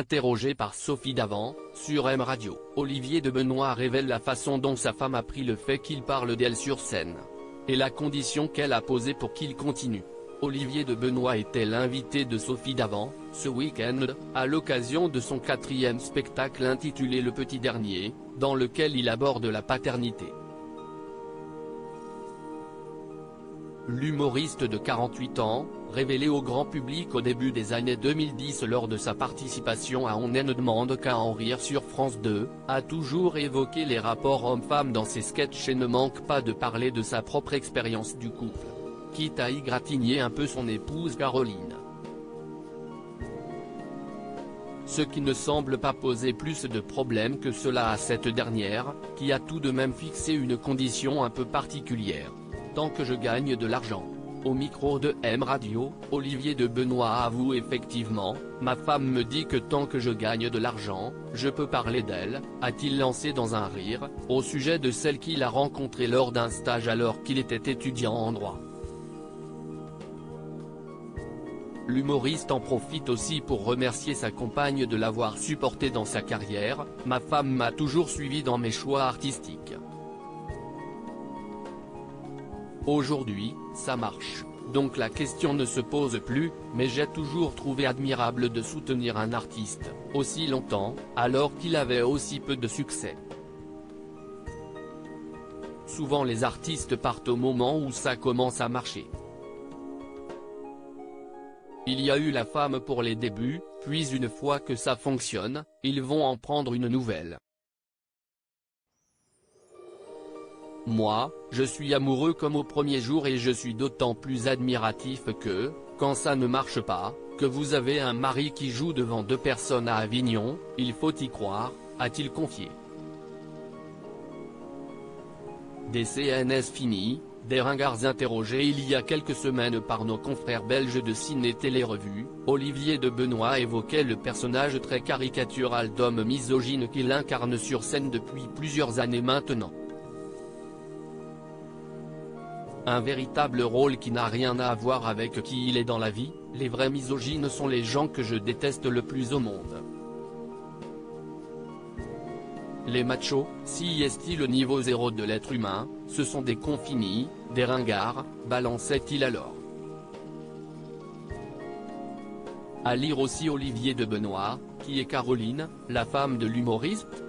Interrogé par Sophie Davant, sur M Radio, Olivier de Benoît révèle la façon dont sa femme a pris le fait qu'il parle d'elle sur scène. Et la condition qu'elle a posée pour qu'il continue. Olivier de Benoît était l'invité de Sophie Davant, ce week-end, à l'occasion de son 4e spectacle intitulé Le Petit Dernier, dans lequel il aborde la paternité. L'humoriste de 48 ans, révélé au grand public au début des années 2010 lors de sa participation à On ne demande qu'à en rire sur France 2, a toujours évoqué les rapports hommes-femmes dans ses sketchs et ne manque pas de parler de sa propre expérience du couple, quitte à égratigner un peu son épouse Caroline. Ce qui ne semble pas poser plus de problèmes que cela à cette dernière, qui a tout de même fixé une condition un peu particulière. Tant que je gagne de l'argent. Au micro de M Radio, Olivier de Benoît avoue effectivement, ma femme me dit que tant que je gagne de l'argent, je peux parler d'elle, a-t-il lancé dans un rire, au sujet de celle qu'il a rencontrée lors d'un stage alors qu'il était étudiant en droit. L'humoriste en profite aussi pour remercier sa compagne de l'avoir supporté dans sa carrière, ma femme m'a toujours suivi dans mes choix artistiques. Aujourd'hui, ça marche, donc la question ne se pose plus, mais j'ai toujours trouvé admirable de soutenir un artiste, aussi longtemps, alors qu'il avait aussi peu de succès. Souvent les artistes partent au moment où ça commence à marcher. Il y a eu la femme pour les débuts, puis une fois que ça fonctionne, ils vont en prendre une nouvelle. Moi, je suis amoureux comme au premier jour et je suis d'autant plus admiratif que, quand ça ne marche pas, que vous avez un mari qui joue devant 2 personnes à Avignon, il faut y croire, a-t-il confié. Des CNS finis, des ringards interrogés il y a quelques semaines par nos confrères belges de Ciné Télé Revue, Olivier de Benoît évoquait le personnage très caricatural d'homme misogyne qu'il incarne sur scène depuis plusieurs années maintenant. Un véritable rôle qui n'a rien à voir avec qui il est dans la vie, les vrais misogynes sont les gens que je déteste le plus au monde. Les machos, si est-il le niveau zéro de l'être humain, ce sont des cons finis, des ringards, balançait-il alors. À lire aussi Olivier de Benoît, qui est Caroline, la femme de l'humoriste.